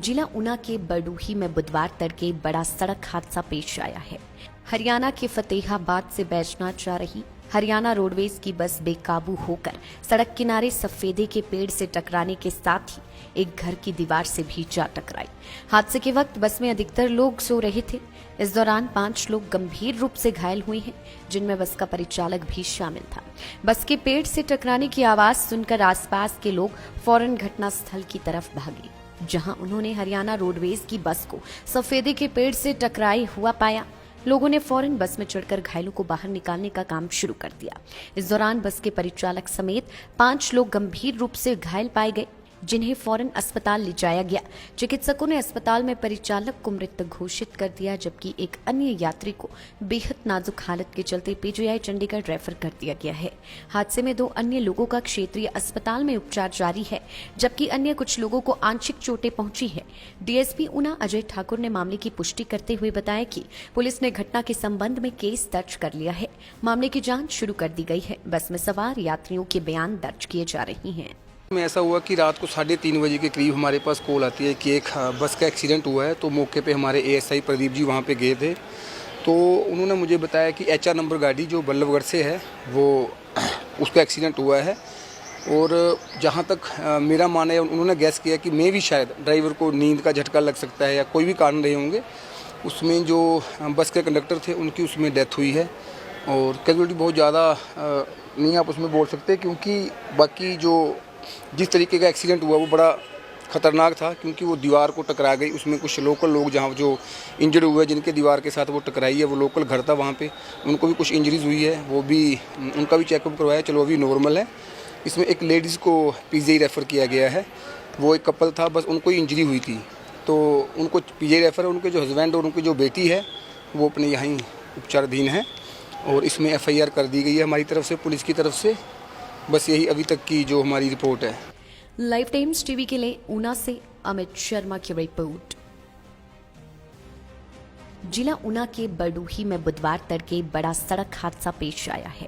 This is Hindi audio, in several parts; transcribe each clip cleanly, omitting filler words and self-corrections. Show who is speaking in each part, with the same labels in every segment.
Speaker 1: जिला ऊना के बरडूही में बुधवार तड़के बड़ा सड़क हादसा पेश आया है। हरियाणा के फतेहाबाद से बैजनाथ जा रही हरियाणा रोडवेज की बस बेकाबू होकर सड़क किनारे सफेदे के पेड़ से टकराने के साथ ही एक घर की दीवार से भी जा टकराई। हादसे के वक्त बस में अधिकतर लोग सो रहे थे। इस दौरान 5 लोग गंभीर रूप से घायल हुए हैं, जिनमें बस का परिचालक भी शामिल था। बस के पेड़ से टकराने की आवाज सुनकर आसपास के लोग फौरन घटनास्थल की तरफ भागे, जहां उन्होंने हरियाणा रोडवेज की बस को सफेदे के पेड़ से टकराए हुआ पाया। लोगों ने फौरन बस में चढ़कर घायलों को बाहर निकालने का काम शुरू कर दिया। इस दौरान बस के परिचालक समेत 5 लोग गंभीर रूप से घायल पाए गए, जिन्हें फौरन अस्पताल ले जाया गया। चिकित्सकों ने अस्पताल में परिचालक को मृत घोषित कर दिया, जबकि एक अन्य यात्री को बेहद नाजुक हालत के चलते पीजीआई चंडीगढ़ रेफर कर दिया गया है। हादसे में 2 अन्य लोगों का क्षेत्रीय अस्पताल में उपचार जारी है, जबकि अन्य कुछ लोगों को आंशिक चोटें पहुंची है। डीएसपी ऊना अजय ठाकुर ने मामले की पुष्टि करते हुए बताया कि पुलिस ने घटना के संबंध में केस दर्ज कर लिया है। मामले की जाँच शुरू कर दी गई है। बस में सवार यात्रियों के बयान दर्ज किए जा रहे हैं।
Speaker 2: में ऐसा हुआ कि रात को 3:30 बजे के करीब हमारे पास कॉल आती है कि एक बस का एक्सीडेंट हुआ है। तो मौके पे हमारे एएसआई प्रदीप जी वहाँ पे गए थे। तो उन्होंने मुझे बताया कि एचआर नंबर गाड़ी जो बल्लभगढ़ से है वो उसका एक्सीडेंट हुआ है। और जहाँ तक मेरा मानना है, उन्होंने गैस किया कि मैं भी शायद ड्राइवर को नींद का झटका लग सकता है या कोई भी कारण रहे होंगे। उसमें जो बस के कंडक्टर थे उनकी उसमें डेथ हुई है। और कैजुअलिटी बहुत ज़्यादा नहीं आप उसमें बोल सकते, क्योंकि बाकी जो जिस तरीके का एक्सीडेंट हुआ वो बड़ा ख़तरनाक था, क्योंकि वो दीवार को टकरा गई। उसमें कुछ लोकल लोग जहाँ जो इंजर्ड हुए, जिनके दीवार के साथ वो टकराई है, वो लोकल घर था वहाँ पे, उनको भी कुछ इंजरीज हुई है। वो भी उनका भी चेकअप करवाया, चलो अभी नॉर्मल है। इसमें एक लेडीज़ को पीजीआई रेफ़र किया गया है। वो एक कपल था, बस उनको ही इंजरी हुई थी, तो उनको पीजीआई रेफ़र। उनके जो हस्बैंड और उनकी जो बेटी है वो अपने यहाँ उपचाराधीन है। और इसमें FIR कर दी गई है हमारी तरफ से, पुलिस की तरफ से। बस यही अभी तक की जो हमारी रिपोर्ट है।
Speaker 1: लाइव टाइम्स टीवी के लिए ऊना से अमित शर्मा की रिपोर्ट। जिला ऊना के बरडूही में बुधवार तड़के बड़ा सड़क हादसा पेश आया है।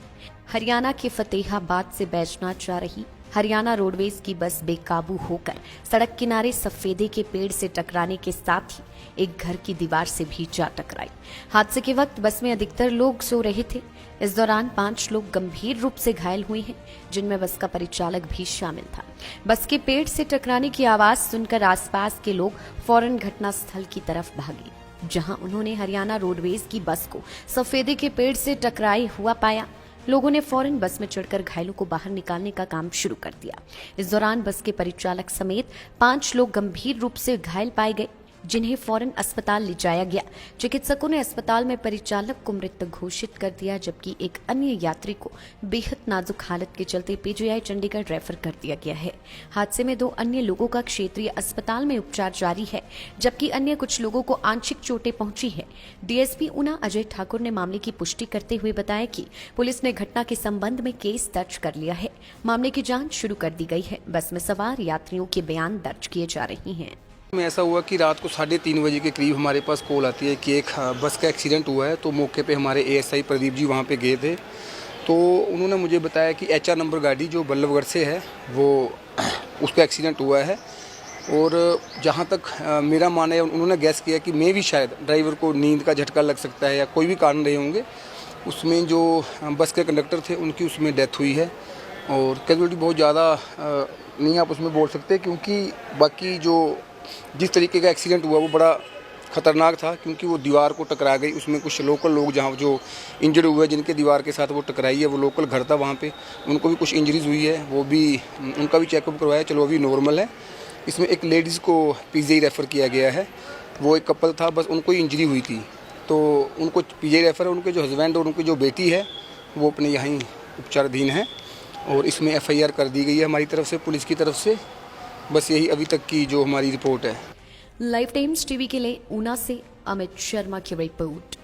Speaker 1: हरियाणा के फतेहाबाद से बैजनाथ जा रही हरियाणा रोडवेज की बस बेकाबू होकर सड़क किनारे सफेदे के पेड़ से टकराने के साथ ही एक घर की दीवार से भी जा टकराई। हादसे के वक्त बस में अधिकतर लोग सो रहे थे। इस दौरान 5 लोग गंभीर रूप से घायल हुए हैं, जिनमें बस का परिचालक भी शामिल था। बस के पेड़ से टकराने की आवाज सुनकर आसपास के लोग फौरन घटनास्थल की तरफ भागे, जहां उन्होंने हरियाणा रोडवेज की बस को सफेदे के पेड़ से टकराए हुआ पाया। लोगों ने फौरन बस में चढ़कर घायलों को बाहर निकालने का काम शुरू कर दिया। इस दौरान बस के परिचालक समेत 5 लोग गंभीर रूप से घायल पाए गए, जिन्हें फौरन अस्पताल ले जाया गया। चिकित्सकों ने अस्पताल में परिचालक को मृत घोषित कर दिया, जबकि एक अन्य यात्री को बेहद नाजुक हालत के चलते पीजीआई चंडीगढ़ रेफर कर दिया गया है। हादसे में 2 अन्य लोगों का क्षेत्रीय अस्पताल में उपचार जारी है, जबकि अन्य कुछ लोगों को आंशिक चोटें पहुंची है। डीएसपी ऊना अजय ठाकुर ने मामले की पुष्टि करते हुए बताया कि पुलिस ने घटना के संबंध में केस दर्ज कर लिया है। मामले की जाँच शुरू कर दी गई है। बस में सवार यात्रियों के बयान दर्ज किए जा रहे हैं।
Speaker 2: में ऐसा हुआ कि रात को 3:30 बजे के करीब हमारे पास कॉल आती है कि एक बस का एक्सीडेंट हुआ है। तो मौके पे हमारे एएसआई प्रदीप जी वहाँ पे गए थे। तो उन्होंने मुझे बताया कि एचआर नंबर गाड़ी जो बल्लभगढ़ से है वो उसका एक्सीडेंट हुआ है। और जहाँ तक मेरा मानना है, उन्होंने गैस किया कि मैं भी शायद ड्राइवर को नींद का झटका लग सकता है या कोई भी कारण रहे होंगे। उसमें जो बस के कंडक्टर थे उनकी उसमें डेथ हुई है। और कैजुअलिटी बहुत ज़्यादा नहीं आप उसमें बोल सकते, क्योंकि बाकी जो जिस तरीके का एक्सीडेंट हुआ वो बड़ा ख़तरनाक था, क्योंकि वो दीवार को टकरा गई। उसमें कुछ लोकल लोग जहाँ जो इंजर्ड हुए, जिनके दीवार के साथ वो टकराई है, वो लोकल घर था वहाँ पे, उनको भी कुछ इंजरीज हुई है। वो भी उनका भी चेकअप करवाया, चलो अभी नॉर्मल है। इसमें एक लेडीज़ को पीजीआई रेफ़र किया गया है। वो एक कपल था, बस उनको ही इंजरी हुई थी, तो उनको पीजीआई रेफ़र। उनके जो हस्बैंड और उनकी जो बेटी है वो अपने यहाँ उपचाराधीन है। और इसमें FIR कर दी गई है हमारी तरफ से, पुलिस की तरफ से। बस यही अभी तक की जो हमारी रिपोर्ट है।
Speaker 1: लाइव टाइम्स टीवी के लिए ऊना से अमित शर्मा की रिपोर्ट।